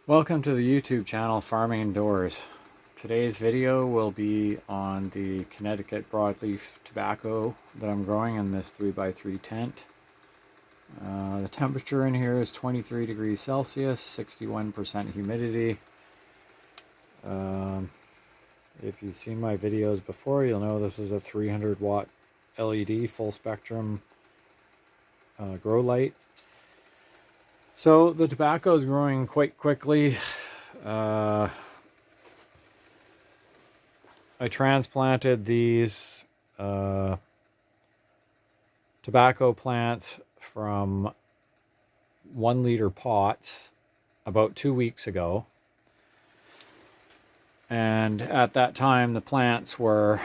Welcome to the YouTube channel Farming Indoors. Today's video will be on the Connecticut broadleaf tobacco that I'm growing in this 3x3 tent. The temperature in here is 23 degrees Celsius, 61% humidity. If you've seen my videos before, you'll know this is a 300 watt LED full spectrum grow light. So the tobacco is growing quite quickly. I transplanted these tobacco plants from 1 liter pots about 2 weeks ago. And at that time, the plants were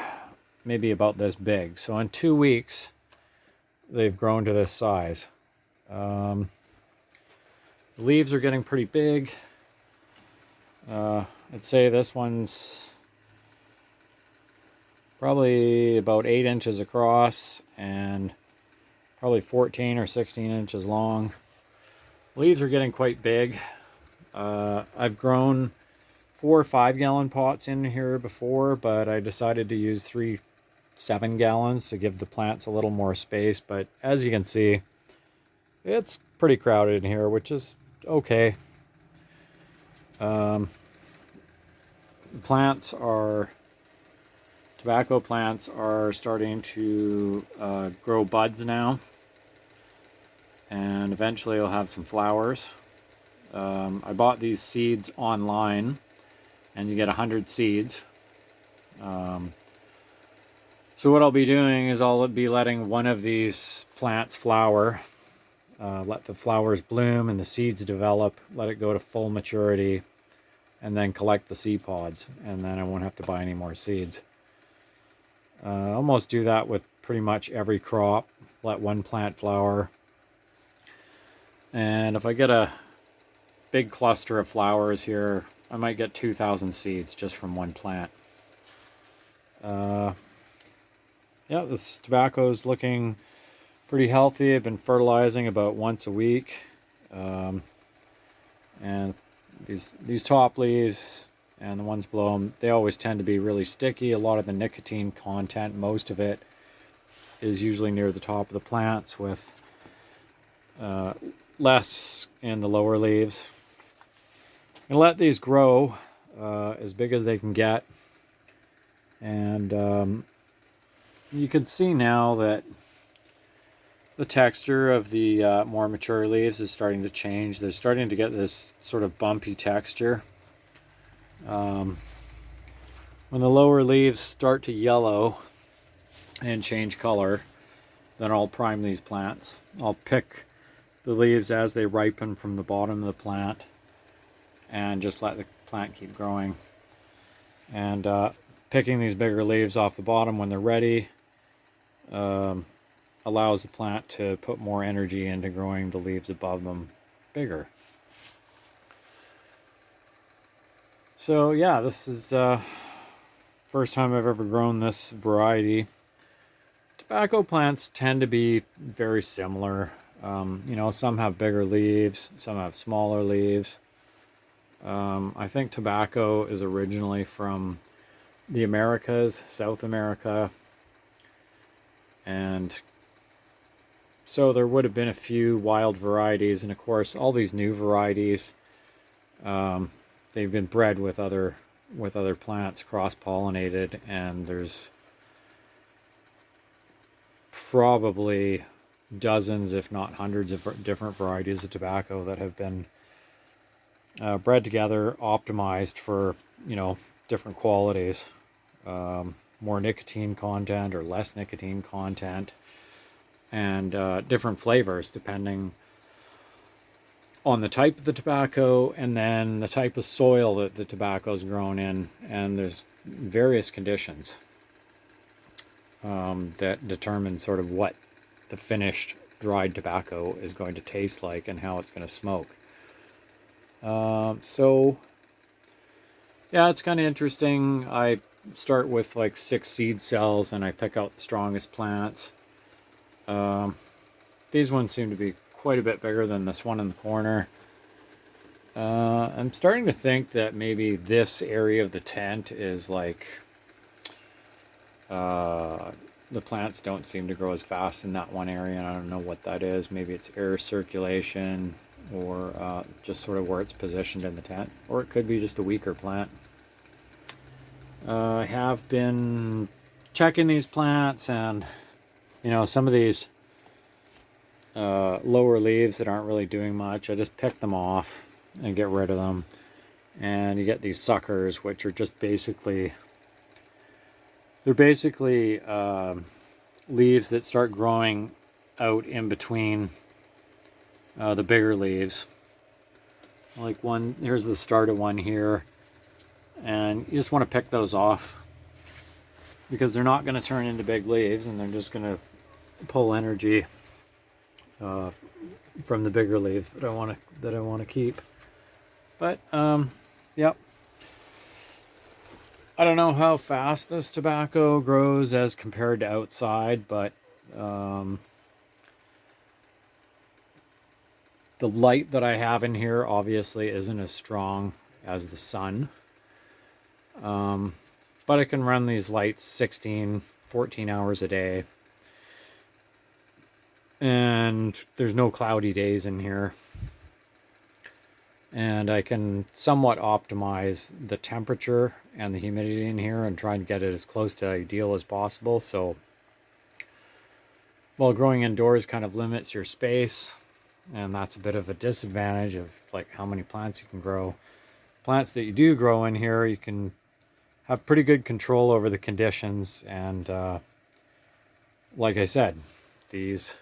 maybe about this big. So in 2 weeks, they've grown to this size. The leaves are getting pretty big. I'd say this one's probably about 8 inches across and probably 14 or 16 inches long. Leaves are getting quite big. I've grown 4 or 5 gallon pots in here before, but I decided to use 3 7 gallons to give the plants a little more space. But as you can see, it's pretty crowded in here, which is okay. Tobacco plants are starting to grow buds now, and eventually I'll have some flowers. I bought these seeds online, and you get 100 seeds. So what I'll be doing is I'll be letting one of these plants flower, let the flowers bloom and the seeds develop, let it go to full maturity, and then collect the seed pods, and then I won't have to buy any more seeds. I almost do that with pretty much every crop. Let one plant flower, and if I get a big cluster of flowers here, I might get 2,000 seeds just from one plant. Yeah, this tobacco is looking pretty healthy. I've been fertilizing about once a week. And these top leaves and the ones below them, they always tend to be really sticky. A lot of the nicotine content, most of it, is usually near the top of the plants, with less in the lower leaves. I'm gonna let these grow as big as they can get. And you can see now that the texture of the more mature leaves is starting to change. They're starting to get this sort of bumpy texture. When the lower leaves start to yellow and change color, then I'll prime these plants. I'll pick the leaves as they ripen from the bottom of the plant and just let the plant keep growing. And picking these bigger leaves off the bottom when they're ready allows the plant to put more energy into growing the leaves above them bigger. So yeah, this is first time I've ever grown this variety. Tobacco plants tend to be very similar. You know, some have bigger leaves, some have smaller leaves. I think tobacco is originally from the Americas, South America, and so there would have been a few wild varieties, and of course all these new varieties, they've been bred with other plants, cross-pollinated, and there's probably dozens, if not hundreds, of different varieties of tobacco that have been bred together, optimized for, you know, different qualities, more nicotine content or less nicotine content, and different flavors depending on the type of the tobacco and then the type of soil that the tobacco is grown in. And there's various conditions that determine sort of what the finished dried tobacco is going to taste like and how it's going to smoke. So yeah, it's kind of interesting. I start with like 6 seed cells and I pick out the strongest plants. These ones seem to be quite a bit bigger than this one in the corner. I'm starting to think that maybe this area of the tent is like the plants don't seem to grow as fast in that one area, and I don't know what that is. Maybe it's air circulation, or just sort of where it's positioned in the tent, or it could be just a weaker plant. I have been checking these plants, and some of these lower leaves that aren't really doing much, I just pick them off and get rid of them. And you get these suckers, which are just basically leaves that start growing out in between the bigger leaves. Like one, here's the start of one here, and you just want to pick those off because they're not going to turn into big leaves, and they're just going to pull energy from the bigger leaves that I want to keep. But yep. I don't know how fast this tobacco grows as compared to outside, but the light that I have in here obviously isn't as strong as the sun. But I can run these lights 16, 14 hours a day. And there's no cloudy days in here. And I can somewhat optimize the temperature and the humidity in here and try and get it as close to ideal as possible. So while growing indoors kind of limits your space, and that's a bit of a disadvantage of like how many plants you can grow. Plants that you do grow in here, you can have pretty good control over the conditions. And like I said, these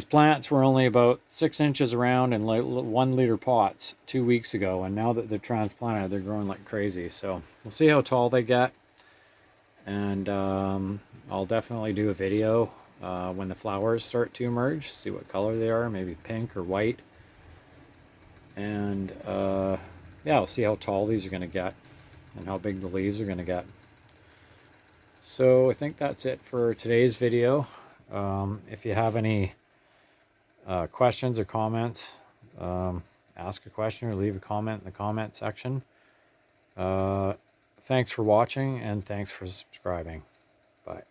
plants were only about 6 inches around in like 1 liter pots 2 weeks ago, and now that they're transplanted, they're growing like crazy. So we'll see how tall they get, and I'll definitely do a video when the flowers start to emerge, see what color they are, maybe pink or white, and yeah, I'll see how tall these are going to get and how big the leaves are going to get. So I think that's it for today's video. If you have any questions or comments, ask a question or leave a comment in the comment section. Thanks for watching, and thanks for subscribing. Bye.